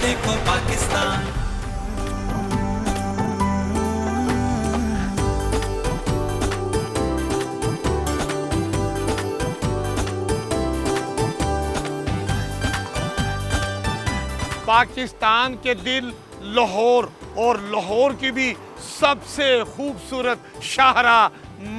देखो पाकिस्तान। पाकिस्तान के दिल लाहौर और लाहौर की भी सबसे खूबसूरत शाहरा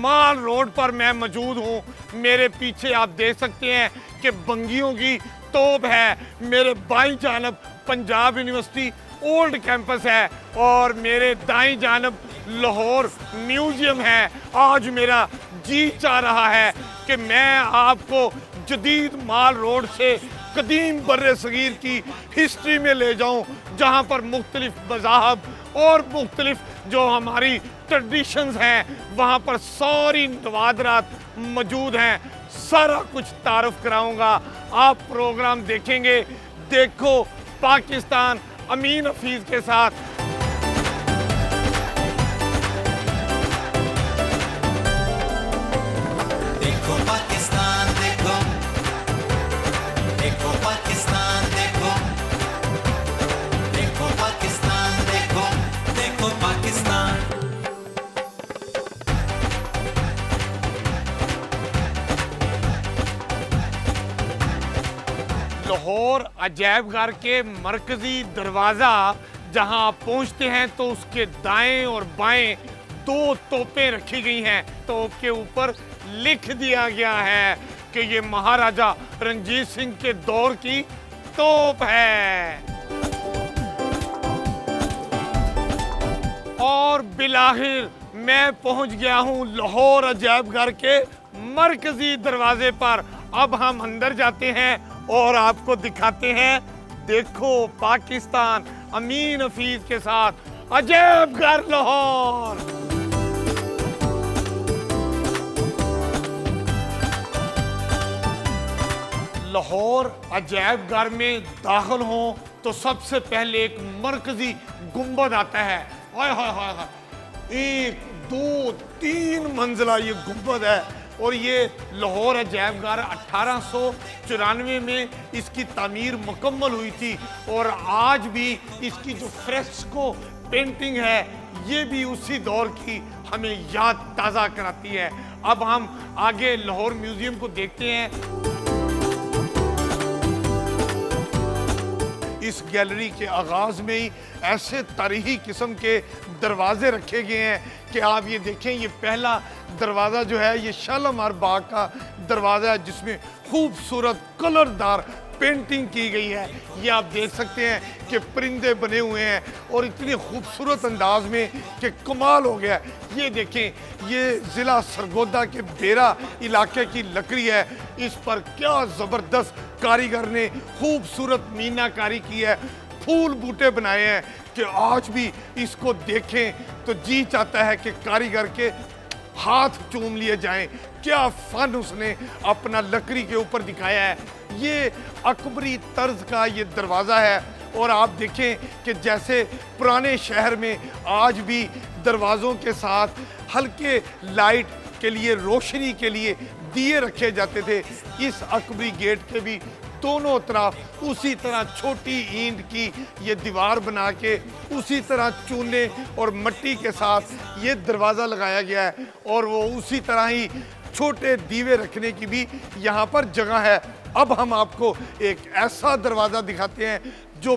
माल रोड पर मैं मौजूद हूँ। मेरे पीछे आप देख सकते हैं कि बंगियों की तोप है। मेरे बाईं जानब पंजाब यूनिवर्सिटी ओल्ड कैंपस है और मेरे दाईं जानब लाहौर म्यूजियम है। आज मेरा जी चाह रहा है कि मैं आपको जदीद माल रोड से कदीम बर्रे सगीर की हिस्ट्री में ले जाऊं, जहां पर मुख्तलिफ मज़ाहब और मुख्तलिफ जो हमारी ट्रेडिशंस हैं वहां पर सारी नवादरात मौजूद हैं। सारा कुछ तारुफ कराऊंगा, आप प्रोग्राम देखेंगे। देखो पाकिस्तान अमीन हफीज के साथ। देखो पाकिस्तान देखो, देखो पाकिस्तान देखो, देखो पाकिस्तान देखो, देखो पाकिस्तान। लाहौर अजायब घर के मरकजी दरवाज़ा जहां आप पहुंचते हैं तो उसके दाएं और बाएं दो तोपें रखी गई हैं। तोप के ऊपर लिख दिया गया है कि ये महाराजा रंजीत सिंह के दौर की तोप है। और बिलाखिर मैं पहुंच गया हूं लाहौर अजायब घर के मरकजी दरवाजे पर। अब हम अंदर जाते हैं और आपको दिखाते हैं। देखो पाकिस्तान अमीन हफीज के साथ अजायब घर लाहौर। लाहौर अजायब घर में दाखिल हो तो सबसे पहले एक मरकजी गुंबद आता है। हाय हाय हाय हाय, 1 2 3 मंजिला ये गुंबद है। और ये लाहौर अजायब घर 1894 में इसकी तामीर मुकम्मल हुई थी और आज भी इसकी जो फ्रेस्को पेंटिंग है ये भी उसी दौर की हमें याद ताज़ा कराती है। अब हम आगे लाहौर म्यूजियम को देखते हैं। इस गैलरी के आगाज में ही ऐसे तारीखी किस्म के दरवाजे रखे गए हैं कि आप ये देखें, ये पहला दरवाज़ा जो है ये शालीमार बाग का दरवाज़ा है जिसमें खूबसूरत कलरदार पेंटिंग की गई है। ये आप देख सकते हैं कि परिंदे बने हुए हैं और इतनी खूबसूरत अंदाज में कि कमाल हो गया। ये देखें, ये ज़िला सरगोदा के बेरा इलाके की लकड़ी है। इस पर क्या ज़बरदस्त कारीगर ने खूबसूरत मीनाकारी की है, फूल बूटे बनाए हैं कि आज भी इसको देखें तो जी चाहता है कि कारीगर के हाथ चूम लिए जाएं। क्या फन उसने अपना लकड़ी के ऊपर दिखाया है। ये अकबरी तर्ज का ये दरवाज़ा है और आप देखें कि जैसे पुराने शहर में आज भी दरवाज़ों के साथ हल्के लाइट के लिए, रोशनी के लिए दिए रखे जाते थे, इस अकबरी गेट के भी दोनों तरफ उसी तरह छोटी ईंट की ये दीवार बना के उसी तरह चूने और मिट्टी के साथ ये दरवाज़ा लगाया गया है और वो उसी तरह ही छोटे दीवे रखने की भी यहाँ पर जगह है। अब हम आपको एक ऐसा दरवाज़ा दिखाते हैं जो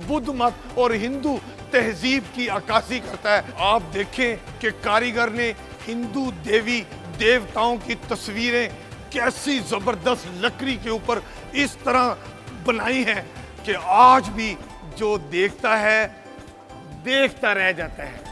बुद्ध मत और हिंदू तहजीब की अक्कासी करता है। आप देखें कि कारीगर ने हिंदू देवी देवताओं की तस्वीरें कैसी ज़बरदस्त लकड़ी के ऊपर इस तरह बनाई हैं कि आज भी जो देखता है देखता रह जाता है।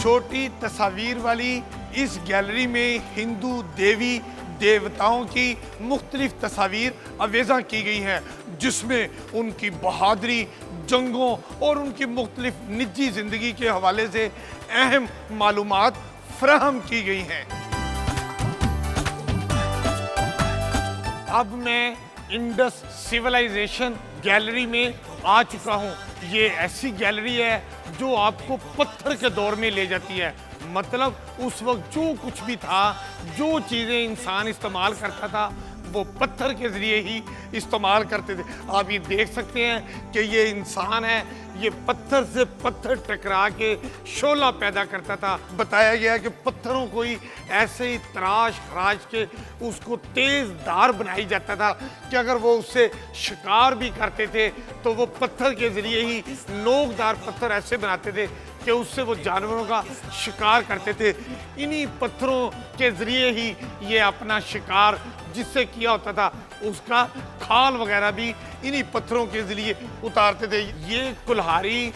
छोटी तस्वीर वाली इस गैलरी में हिंदू देवी देवताओं की मुख्तलिफ तस्वीर अवेज़ा की गई हैं जिसमें उनकी बहादुरी, जंगों और उनकी मुख्तलिफ निजी ज़िंदगी के हवाले से अहम मालूमात फराहम की गई हैं। अब मैं इंडस सिविलाइजेशन गैलरी में आ चुका हूँ। ये ऐसी गैलरी है जो आपको पत्थर के दौर में ले जाती है। मतलब उस वक्त जो कुछ भी था, जो चीज़ें इंसान इस्तेमाल करता था वो पत्थर के ज़रिए ही इस्तेमाल करते थे। आप ये देख सकते हैं कि ये इंसान है, ये पत्थर से पत्थर टकरा के शोला पैदा करता था। बताया गया कि पत्थरों को ही ऐसे ही तराश खराश के उसको तेज़ धार बनाई जाता था कि अगर वो उससे शिकार भी करते थे तो वो पत्थर के ज़रिए ही, नोकदार पत्थर ऐसे बनाते थे कि उससे वो जानवरों का शिकार करते थे। इन्हीं पत्थरों के ज़रिए ही ये अपना शिकार जिससे किया होता था उसका खाल वगैरह भी इन्हीं पत्थरों के ज़रिए उतारते थे। ये कुल्हाड़ी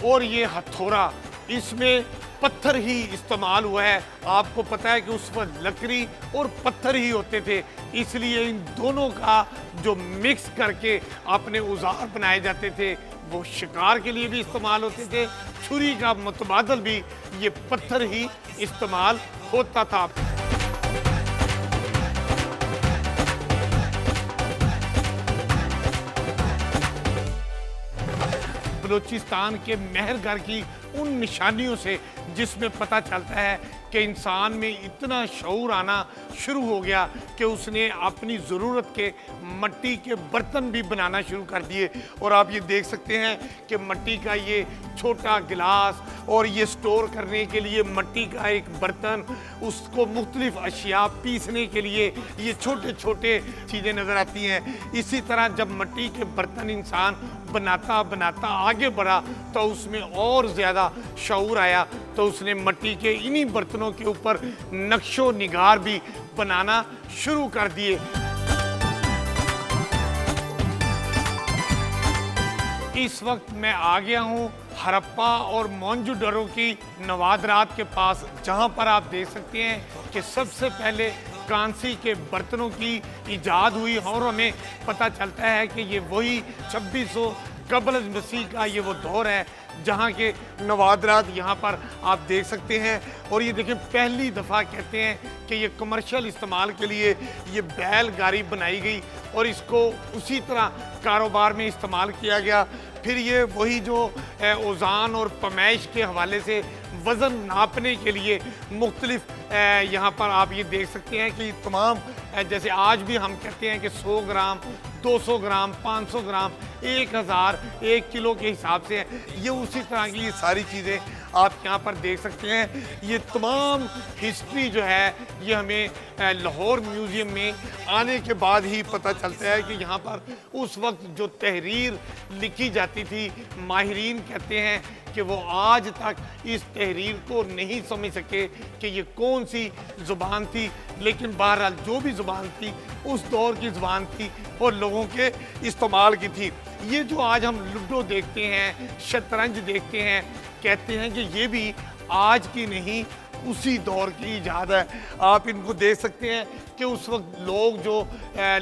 और ये हथौड़ा, इसमें पत्थर ही इस्तेमाल हुआ है। आपको पता है कि उस वक्त लकड़ी और पत्थर ही होते थे, इसलिए इन दोनों का जो मिक्स करके अपने औजार बनाए जाते थे वो शिकार के लिए भी इस्तेमाल होते थे। छुरी का मुतबादल भी ये पत्थर ही इस्तेमाल होता था। बलूचिस्तान के मेहरगढ़ की उन निशानियों से जिसमें पता चलता है कि इंसान में इतना शऊर आना शुरू हो गया कि उसने अपनी ज़रूरत के मट्टी के बर्तन भी बनाना शुरू कर दिए। और आप ये देख सकते हैं कि मट्टी का ये छोटा गिलास और ये स्टोर करने के लिए मट्टी का एक बर्तन, उसको मुख्तलिफ अशिया पीसने के लिए ये छोटे छोटे चीज़ें नज़र आती हैं। इसी तरह जब मट्टी के बर्तन इंसान बनाता बनाता आगे बढ़ा तो उसमें और ज़्यादा शऊर आया, तो उसने मट्टी के इन्हीं बर्तनों के ऊपर नक्शो निगार भी बनाना शुरू कर दिए। इस वक्त मैं आ गया हूँ हड़प्पा और मोहनजोदड़ो की नवादरात के पास, जहाँ पर आप देख सकते हैं कि सबसे पहले कांसी के बर्तनों की इजाद हुई और हमें पता चलता है कि ये वही 2600 कबल मसीह का ये वो दौर है जहाँ के नवादरात यहाँ पर आप देख सकते हैं। और ये देखें, पहली दफ़ा कहते हैं कि ये कमर्शियल इस्तेमाल के लिए ये बैलगाड़ी बनाई गई और इसको उसी तरह कारोबार में इस्तेमाल किया गया। फिर ये वही जो औज़ान और पमैश के हवाले से वज़न नापने के लिए मुख्तलिफ यहाँ पर आप ये देख सकते हैं कि तमाम जैसे आज भी हम कहते हैं कि 100 ग्राम, 200 ग्राम, 500 ग्राम, 1000, 1 किलो के हिसाब से है। ये उसी तरह की ये सारी चीज़ें आप यहाँ पर देख सकते हैं। ये तमाम हिस्ट्री जो है ये हमें लाहौर म्यूज़ियम में आने के बाद ही पता चलता है कि यहाँ पर उस वक्त जो तहरीर लिखी जाती थी, माहिरीन कहते हैं कि वो आज तक इस तहरीर को नहीं समझ सके कि ये कौन सी ज़ुबान थी, लेकिन बहरहाल जो भी ज़ुबान थी उस दौर की ज़ुबान थी और लोगों के इस्तेमाल की थी। ये जो आज हम लूडो देखते हैं, शतरंज देखते हैं, कहते हैं कि ये भी आज की नहीं उसी दौर की इजाद है। आप इनको देख सकते हैं कि उस वक्त लोग जो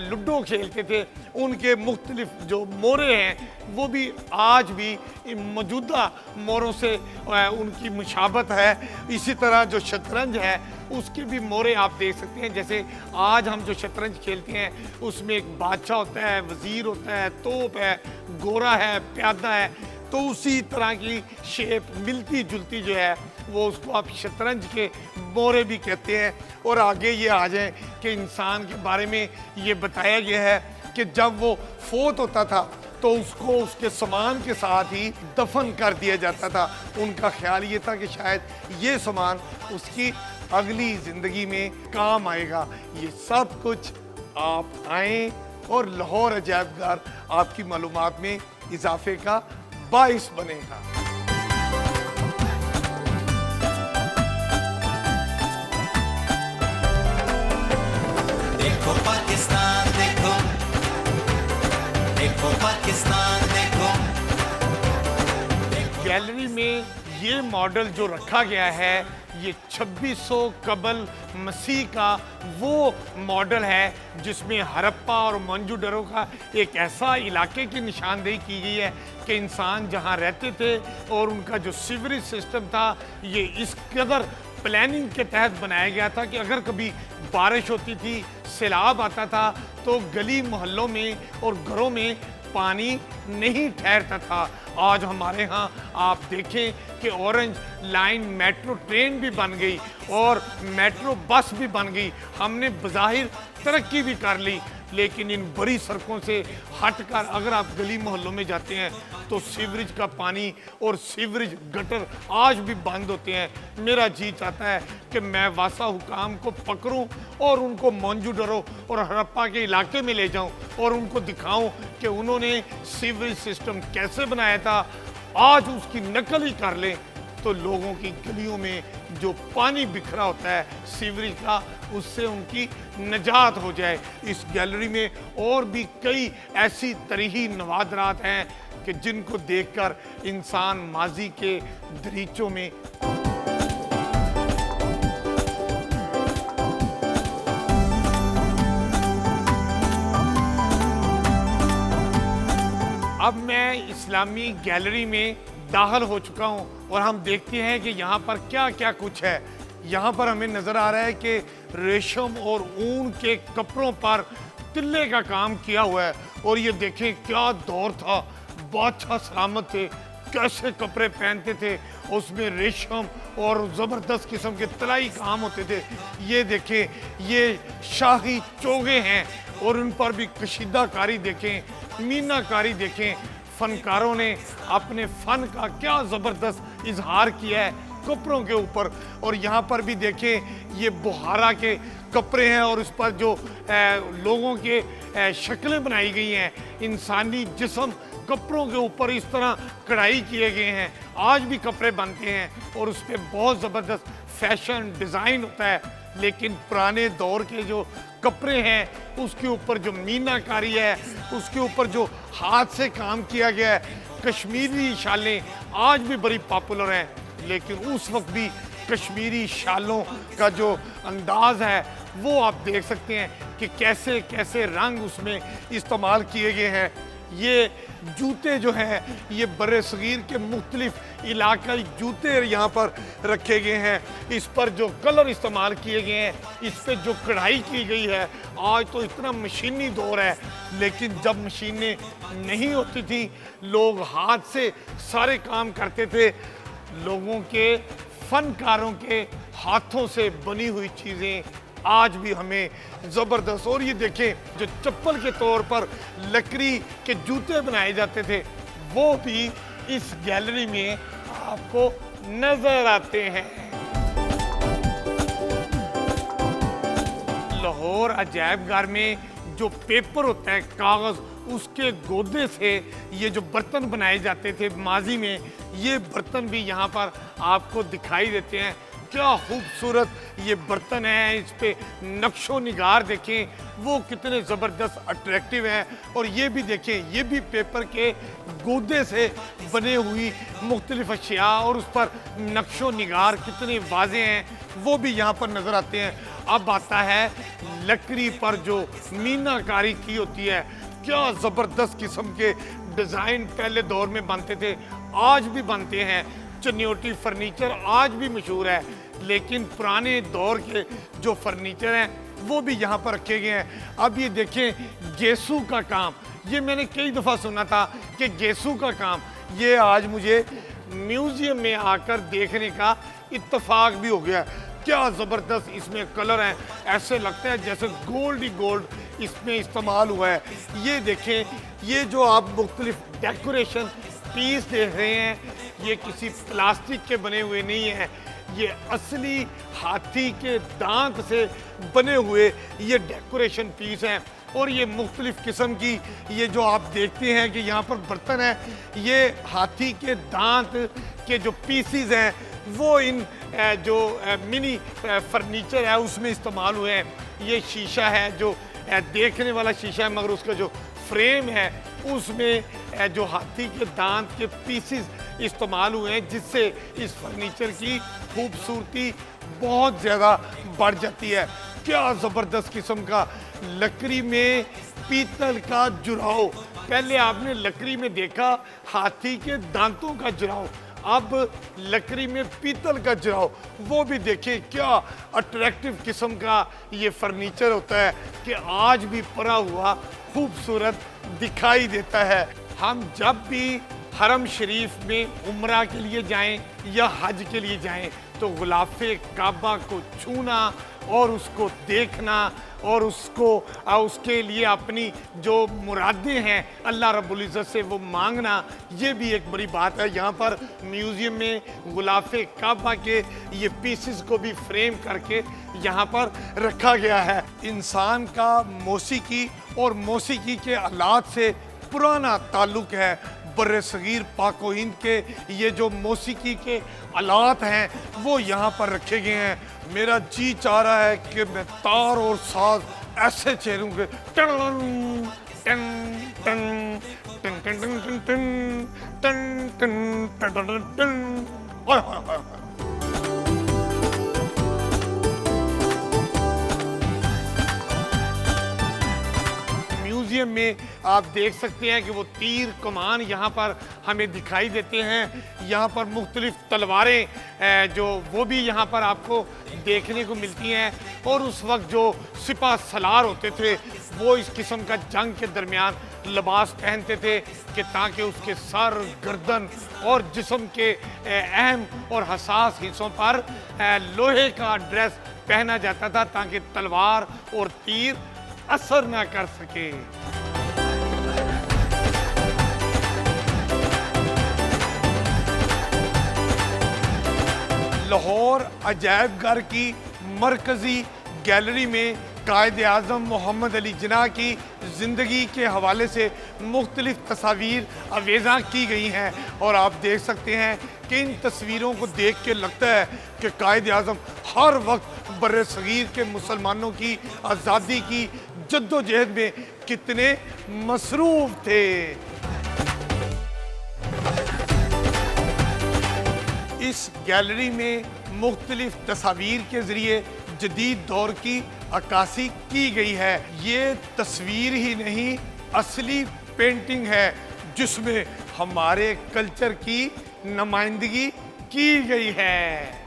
लूडो खेलते थे उनके मुख्तलिफ जो मोरे हैं वो भी आज भी मौजूदा मोरों से उनकी मुशाबत है। इसी तरह जो शतरंज है उसके भी मोरे आप देख सकते हैं। जैसे आज हम जो शतरंज खेलते हैं उसमें एक बादशाह होता है, वज़ीर होता है, तोप है, गोरा है, प्यादा है, तो उसी तरह की शेप मिलती जुलती जो है वो उसको आप शतरंज के मोरे भी कहते हैं। और आगे ये आ जाए कि इंसान के बारे में ये बताया गया है कि जब वो फोत होता था तो उसको उसके सामान के साथ ही दफन कर दिया जाता था। उनका ख्याल ये था कि शायद ये सामान उसकी अगली ज़िंदगी में काम आएगा। ये सब कुछ आप आएँ और लाहौर अजायबघर आपकी मालूमात में इजाफे का बाइस बनेगा। देखो पाकिस्तान, देखो देखो पाकिस्तान, देखो गैलरी में ये मॉडल जो रखा गया है ये 2600 कबल मसीह का वो मॉडल है जिसमें हड़प्पा और मोहनजोदड़ो का एक ऐसा इलाके की निशानदेही की गई है कि इंसान जहां रहते थे और उनका जो सीवरेज सिस्टम था ये इस कदर प्लानिंग के तहत बनाया गया था कि अगर कभी बारिश होती थी, सैलाब आता था तो गली मोहल्लों में और घरों में पानी नहीं ठहरता था। आज हमारे यहाँ आप देखें कि ऑरेंज लाइन मेट्रो ट्रेन भी बन गई और मेट्रो बस भी बन गई। हमने बज़ाहिर तरक्की भी कर ली, लेकिन इन बड़ी सड़कों से हटकर अगर आप गली मोहल्लों में जाते हैं तो सीवरेज का पानी और सीवरेज गटर आज भी बंद होते हैं। मेरा जी चाहता है कि मैं वासा हुकाम को पकड़ूं और उनको मोंजोदड़ो और हड़प्पा के इलाके में ले जाऊं और उनको दिखाऊं कि उन्होंने सीवरेज सिस्टम कैसे बनाया था। आज उसकी नकल ही कर लें तो लोगों की गलियों में जो पानी बिखरा होता है सीवरेज का, उससे उनकी निजात हो जाए। इस गैलरी में और भी कई ऐसी तरीही नवादरात हैं कि जिनको देखकर इंसान माजी के दरीचों में अब मैं इस्लामी गैलरी में दाखिल हो चुका हूं और हम देखते हैं कि यहाँ पर क्या क्या कुछ है। यहाँ पर हमें नज़र आ रहा है कि रेशम और ऊन के कपड़ों पर तिल्ले का काम किया हुआ है और ये देखें क्या दौर था, बादशाह सलामत थे, कैसे कपड़े पहनते थे, उसमें रेशम और ज़बरदस्त किस्म के तलाई काम होते थे। ये देखें, ये शाही चोगे हैं और उन पर भी कशीदाकारी देखें, मीनाकारी देखें। फनकारों ने अपने फन का क्या ज़बरदस्त इजहार किया है कपड़ों के ऊपर। और यहाँ पर भी देखें, ये बुहारा के कपड़े हैं और उस पर जो लोगों के शक्लें बनाई गई हैं, इंसानी जिस्म कपड़ों के ऊपर इस तरह कढ़ाई किए गए हैं। आज भी कपड़े बनते हैं और उस पर बहुत ज़बरदस्त फैशन डिज़ाइन होता है। लेकिन पुराने दौर के जो कपड़े हैं उसके ऊपर जो मीनाकारी है, उसके ऊपर जो हाथ से काम किया गया है, कश्मीरी शालें आज भी बड़ी पॉपुलर हैं। लेकिन उस वक्त भी कश्मीरी शालों का जो अंदाज़ है वो आप देख सकते हैं कि कैसे कैसे रंग उसमें इस्तेमाल किए गए हैं। ये जूते जो हैं ये बर्रे सगीर के मुख्तलिफ इलाकाई जूते यहाँ पर रखे गए हैं। इस पर जो कलर इस्तेमाल किए गए हैं, इस पर जो कढ़ाई की गई है, आज तो इतना मशीनी दौर है। लेकिन जब मशीनें नहीं होती थी, लोग हाथ से सारे काम करते थे। लोगों के फनकारों के हाथों से बनी हुई चीज़ें आज भी हमें ज़बरदस्त। और ये देखें, जो चप्पल के तौर पर लकड़ी के जूते बनाए जाते थे वो भी इस गैलरी में आपको नजर आते हैं। लाहौर अजायब घर में जो पेपर होता है, कागज़, उसके गोदे से ये जो बर्तन बनाए जाते थे माजी में, ये बर्तन भी यहाँ पर आपको दिखाई देते हैं। क्या खूबसूरत ये बर्तन है, इस पे नक्शो निगार देखें वो कितने ज़बरदस्त अट्रैक्टिव हैं। और ये भी देखें, ये भी पेपर के गोदे से बने हुई मुख्तलिफ अशिया और उस पर नक्शो निगार कितने वाज़े हैं वो भी यहाँ पर नज़र आते हैं। अब आता है लकड़ी पर जो मीनाकारी की होती है, क्या ज़बरदस्त किस्म के डिज़ाइन पहले दौर में बनते थे, आज भी बनते हैं। चनियोटी फर्नीचर आज भी मशहूर है, लेकिन पुराने दौर के जो फर्नीचर हैं वो भी यहाँ पर रखे गए हैं। अब ये देखें, गेसू का काम, ये मैंने कई दफ़ा सुना था कि गेसू का काम, ये आज मुझे म्यूज़ियम में आकर देखने का इत्तेफाक भी हो गया। क्या ज़बरदस्त इसमें कलर हैं, ऐसे लगता है जैसे गोल्ड ही गोल्ड इसमें इस्तेमाल हुआ है। ये देखें, ये जो आप मुख्तलिफ डेकोरेशन पीस देख रहे हैं, ये किसी प्लास्टिक के बने हुए नहीं हैं, ये असली हाथी के दांत से बने हुए ये डेकोरेशन पीस हैं। और ये मुख्तलिफ किस्म की ये जो आप देखते हैं कि यहाँ पर बर्तन है, ये हाथी के दांत के जो पीसीज हैं वो इन जो मिनी फर्नीचर है उसमें इस्तेमाल हुए हैं। ये शीशा है जो देखने वाला शीशा है, मगर उसका जो फ्रेम है उसमें जो हाथी के दांत के पीसेस इस्तेमाल हुए हैं, जिससे इस फर्नीचर की खूबसूरती बहुत ज़्यादा बढ़ जाती है। क्या ज़बरदस्त किस्म का लकड़ी में पीतल का जुड़ाव, पहले आपने लकड़ी में देखा हाथी के दांतों का जुड़ाव, अब लकड़ी में पीतल का जुड़ाव, वो भी देखिए क्या अट्रैक्टिव किस्म का ये फर्नीचर होता है कि आज भी पड़ा हुआ खूबसूरत दिखाई देता है। हम जब भी हरम शरीफ में उम्रा के लिए जाएं या हज के लिए जाएं तो गुलाफे काबा को छूना और उसको देखना और उसके लिए अपनी जो मुरादें हैं अल्लाह रब्बुल इज़्ज़त से वो मांगना, ये भी एक बड़ी बात है। यहाँ पर म्यूज़ियम में गुलाफे काबा के ये पीसेस को भी फ्रेम करके यहाँ पर रखा गया है। इंसान का मौसीकी और मौसीकी के आलात से पुराना ताल्लुक़ है। बर्रे सगीर पाक व हिंद के ये जो मौसीकी के आलात हैं वो यहाँ पर रखे गए हैं। मेरा जी चाह रहा है कि मैं तार और साज ऐसे छेड़ूंगे, टन टन टन टन टन टन टन टन टन टन टन। म्यूजियम में आप देख सकते हैं कि वो तीर कमान यहाँ पर हमें दिखाई देते हैं। यहाँ पर मुख्तलिफ तलवारें जो वो भी यहाँ पर आपको देखने को मिलती हैं। और उस वक्त जो सिपा सलार होते थे वो इस किस्म का जंग के दरमियान लिबास पहनते थे कि ताकि उसके सर, गर्दन और जिस्म के अहम और हसास हिस्सों पर लोहे का ड्रेस पहना जाता था ताकि तलवार और तीर असर ना कर सके। लाहौर अजायब घर की मरकजी गैलरी में कायद आज़म मोहम्मद अली जिन्ना की ज़िंदगी के हवाले से मुख्तलिफ तस्वीर अवेज़ा की गई हैं। और आप देख सकते हैं कि इन तस्वीरों को देख के लगता है कि कायद आज़म हर वक्त बर्रे सगीर के मुसलमानों की आज़ादी की जद्दोजहद में कितने मसरूफ़ थे। इस गैलरी में मुख्तलिफ तस्वीर के ज़रिए जदीद दौर की अक्कासी की गई है। ये तस्वीर ही नहीं असली पेंटिंग है जिसमें हमारे कल्चर की नुमाइंदगी की गई है।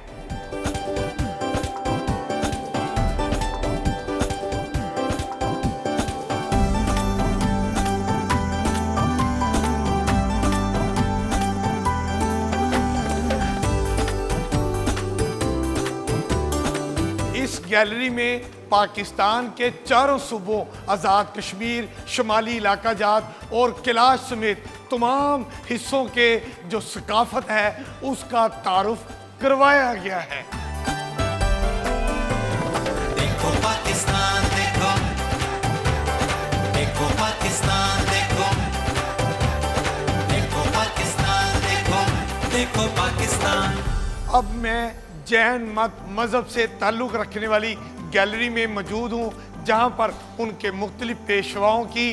इस गैलरी में पाकिस्तान के चारों सूबों आज़ाद कश्मीर, शुमाली इलाका जात और कैलाश समेत तमाम हिस्सों के जो सकाफत है उसका तारुफ करवाया गया है। देखो पाकिस्तान देखो, देखो पाकिस्तान देखो, देखो पाकिस्तान देखो, देखो पाकिस्तान। अब मैं जैन मत मज़हब से ताल्लुक़ रखने वाली गैलरी में मौजूद हूँ जहाँ पर उनके मुख्तलिफ पेशवाओं की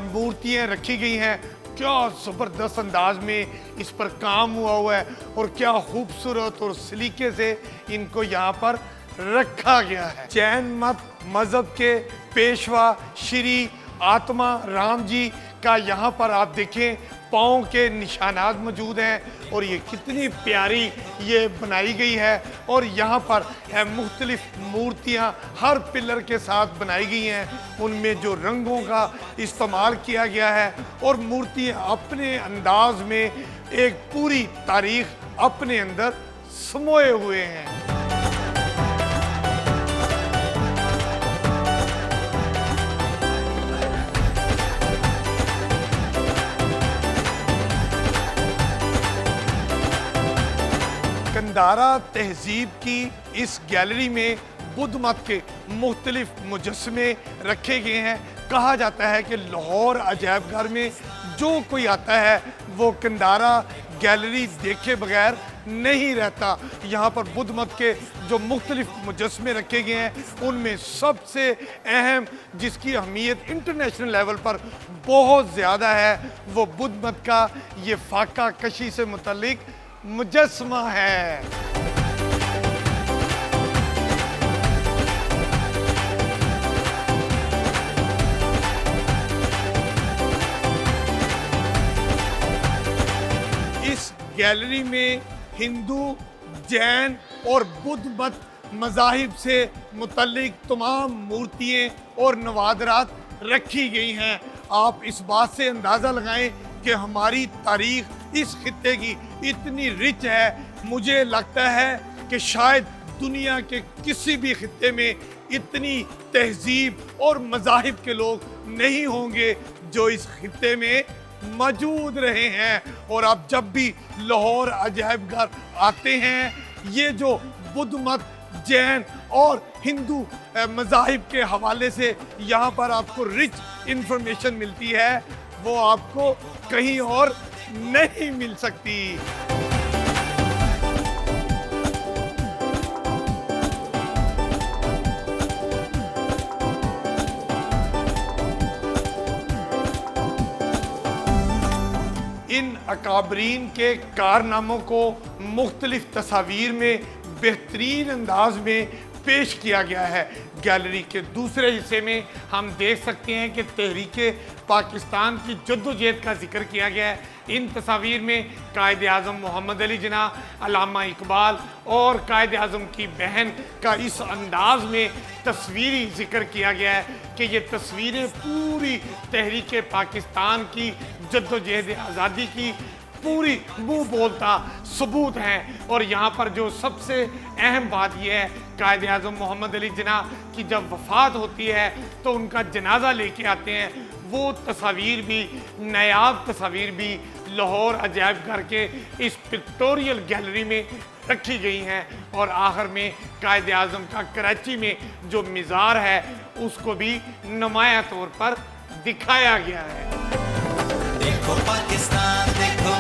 मूर्तियाँ रखी गई हैं। क्या ज़बरदस्त अंदाज में इस पर काम हुआ है और क्या खूबसूरत और सलीके से इनको यहाँ पर रखा गया है। जैन मत मज़हब के पेशवा श्री आत्मा राम जी का यहाँ पर आप देखें पाँव के निशानात मौजूद हैं और ये कितनी प्यारी ये बनाई गई है। और यहाँ पर मुख्तलिफ मूर्तियाँ हर पिलर के साथ बनाई गई हैं, उनमें जो रंगों का इस्तेमाल किया गया है और मूर्तियाँ अपने अंदाज में एक पूरी तारीख अपने अंदर समोए हुए हैं। कंदारा तहजीब की इस गैलरी में बुद्ध मत के मुख्तलिफ मुजस्मे रखे गए हैं। कहा जाता है कि लाहौर अजायब घर में जो कोई आता है वो कंदारा गैलरी देखे बगैर नहीं रहता। यहाँ पर बुद्ध मत के जो मुख्तलिफ मुजस्मे रखे गए हैं उनमें सबसे अहम जिसकी अहमियत इंटरनेशनल लेवल पर बहुत ज़्यादा है वो बुद्ध मत का ये फाका कशी से मुतल्लिक मुजस्मा है। इस गैलरी में हिंदू, जैन और बुद्ध मत मज़ाहिब से मुतल्लिक तमाम मूर्तियाँ और नवादरात रखी गई हैं। आप इस बात से अंदाज़ा लगाएं कि हमारी तारीख़ इस खित्ते की इतनी रिच है, मुझे लगता है कि शायद दुनिया के किसी भी खित्ते में इतनी तहजीब और मज़ाहिब के लोग नहीं होंगे जो इस खित्ते में मौजूद रहे हैं। और आप जब भी लाहौर अजायब घर आते हैं, ये जो बुद्ध मत, जैन और हिंदू मज़ाहिब के हवाले से यहाँ पर आपको रिच इंफॉर्मेशन मिलती है, वो आपको कहीं और नहीं मिल सकती। इन अकाबरीन के कारनामों को मुख्तलिफ तस्वीर में बेहतरीन अंदाज में पेश किया गया है। गैलरी के दूसरे हिस्से में हम देख सकते हैं कि तहरीक पाकिस्तान की जद्दोजहद का जिक्र किया गया है। इन तस्वीर में कायद आज़म मोहम्मद अली जिन्ना, अल्लामा इकबाल और कायद आज़म की बहन का इस अंदाज में तस्वीरी जिक्र किया गया है कि ये तस्वीरें पूरी तहरीक पाकिस्तान की जद्दोजहद आज़ादी की पूरी मुंह बोलता सबूत हैं। और यहाँ पर जो सबसे अहम बात यह है, कायद आज़म मोहम्मद अली जिन्ना की जब वफ़ात होती है तो उनका जनाजा लेके आते हैं, वो तस्वीर भी, नायाब तस्वीर भी लाहौर अजायब घर के इस पिक्टोरियल गैलरी में रखी गई हैं। और आखिर में कायद आज़म का कराची में जो मिज़ार है उसको भी नुमाया तौर पर दिखाया गया है। देखो पाकिस्तान देखो,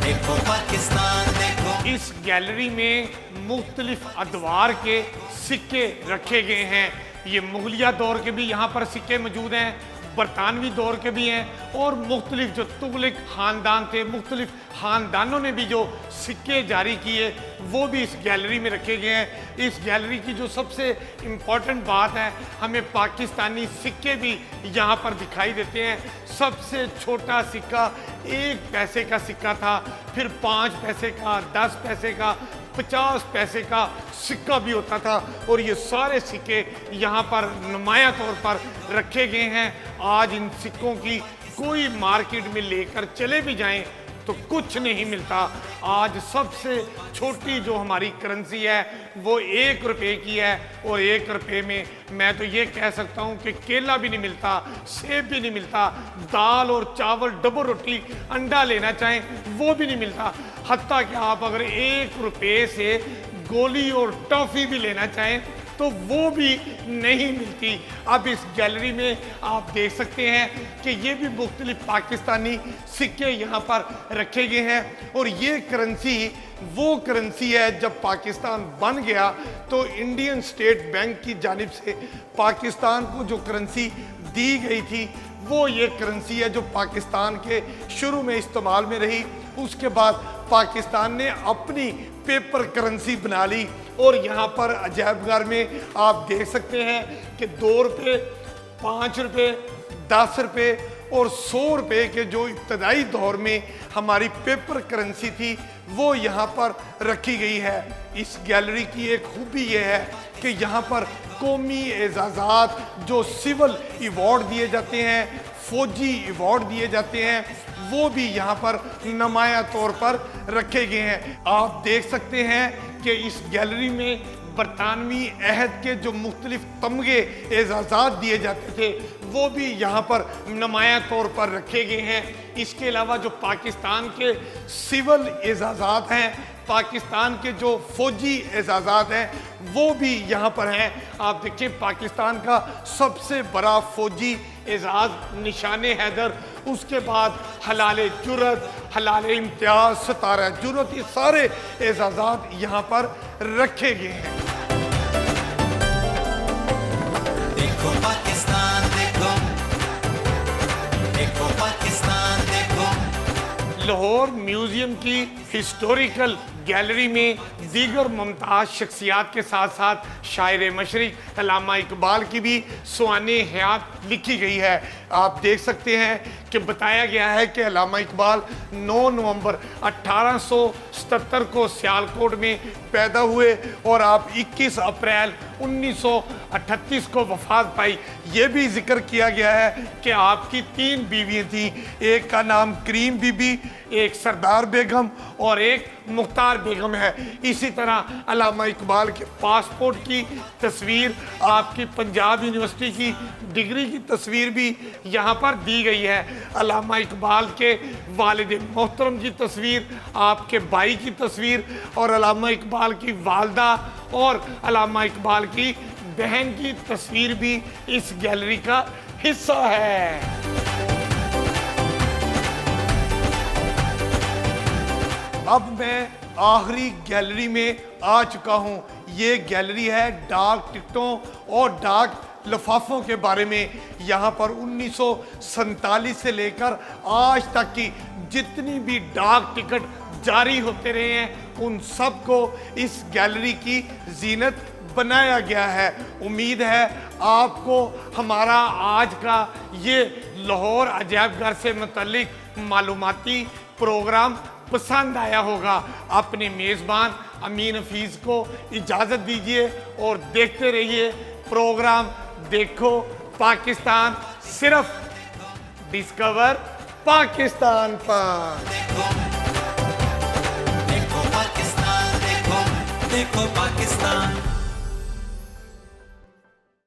देखो पाकिस्तान देखो। इस गैलरी में मुख्तलिफ अदवार के सिक्के रखे गए हैं। ये मुगलिया दौर के भी यहाँ पर सिक्के मौजूद हैं, बरतानवी दौर के भी हैं और मुख्तलिफ जो तुगलक ख़ानदान थे, मुख्तलिफ ख़ानदानों ने भी जो सिक्के जारी किए वो भी इस गैलरी में रखे गए हैं। इस गैलरी की जो सबसे इम्पॉर्टेंट बात है, हमें पाकिस्तानी सिक्के भी यहाँ पर दिखाई देते हैं। सबसे छोटा सिक्का 1 पैसे का सिक्का था, फिर 5 पैसे का, 10 पैसे का, 50 पैसे का सिक्का भी होता था। और ये सारे सिक्के यहाँ पर नुमाया तौर पर रखे गए हैं। आज इन सिक्कों की कोई मार्केट में लेकर चले भी जाएं तो कुछ नहीं मिलता। आज सबसे छोटी जो हमारी करेंसी है वो 1 रुपये की है और 1 रुपये में मैं तो ये कह सकता हूँ कि केला भी नहीं मिलता, सेब भी नहीं मिलता, दाल और चावल, डबल रोटी, अंडा लेना चाहें वो भी नहीं मिलता। हत्ता कि आप अगर 1 रुपये से गोली और टॉफ़ी भी लेना चाहें तो वो भी नहीं मिलती। अब इस गैलरी में आप देख सकते हैं कि ये भी मुख्तलिफ पाकिस्तानी सिक्के यहाँ पर रखे गए हैं। और ये करेंसी वो करेंसी है, जब पाकिस्तान बन गया तो इंडियन स्टेट बैंक की जानिब से पाकिस्तान को जो करेंसी दी गई थी वो ये करेंसी है जो पाकिस्तान के शुरू में इस्तेमाल में रही। उसके बाद पाकिस्तान ने अपनी पेपर करेंसी बना ली। और यहाँ पर अजायब घर में आप देख सकते हैं कि 2 रुपये, 5 रुपये, 10 रुपये और 100 रुपये के जो इब्तदाई दौर में हमारी पेपर करेंसी थी वो यहाँ पर रखी गई है। इस गैलरी की एक खूबी ये है कि यहाँ पर कौमी एजाज़ात, जो सिविल अवार्ड दिए जाते हैं, फौजी अवार्ड दिए जाते हैं, वो भी यहाँ पर नुमाया तौर पर रखे गए हैं। आप देख सकते हैं कि इस गैलरी में बरतानवी अहद के जो मुख्तलिफ तमगे एजाज़ात दिए जाते थे वो भी यहाँ पर नुमाया तौर पर रखे गए हैं। इसके अलावा जो पाकिस्तान के सिविल एजाज़ात हैं, पाकिस्तान के जो फौजी एजाज़ात हैं वो भी यहाँ पर हैं। आप देखिए पाकिस्तान का सबसे बड़ा फौजी एजाज़ निशान हैदर, उसके बाद हलाल जुर्रत, हलाल इम्तियाज़, सितारा जुर्रत, ये सारे एजाज़ात यहाँ पर रखे गए हैं। देखो पाकिस्तान देखो, देखो पाकिस्तान देखो। लाहौर म्यूज़ियम की हिस्टोरिकल गैलरी में दीगर मुमताज़ शख्सियात के साथ साथ शायर मशरिक अल्लामा इकबाल की भी सुआने हयात लिखी गई है। आप देख सकते हैं कि बताया गया है कि अल्लामा इकबाल 9 नवंबर 1877 को सियालकोट में पैदा हुए और आप 21 अप्रैल 1938 को वफात पाई। ये भी जिक्र किया गया है कि आपकी 3 बीवियाँ थीं, एक का नाम करीम बीबी, एक सरदार बेगम और एक मुख्तार बेगम है। इसी तरह अल्लामा इकबाल के पासपोर्ट की तस्वीर, आपकी पंजाब यूनिवर्सिटी की डिग्री की तस्वीर भी यहाँ पर दी गई है। अल्लामा इकबाल के वालिद मोहतरम की तस्वीर, आपके भाई की तस्वीर और अल्लामा इकबाल की वालदा और अल्लामा इकबाल की बहन की तस्वीर भी इस गैलरी का हिस्सा है। अब मैं आखिरी गैलरी में आ चुका हूं। ये गैलरी है डाक टिकटों और डाक लिफाफों के बारे में। यहाँ पर 1947 से लेकर आज तक की जितनी भी डाक टिकट जारी होते रहे हैं उन सब को इस गैलरी की जीनत बनाया गया है। उम्मीद है आपको हमारा आज का ये लाहौर अजायब घर से मुतल्लिक मालूमाती प्रोग्राम पसंद आया होगा। अपने मेज़बान अमीन हफीज़ को इजाज़त दीजिए और देखते रहिए प्रोग्राम देखो पाकिस्तान, सिर्फ डिस्कवर पाकिस्तान पर। देखो पाकिस्तान, देखो पाकिस्तान।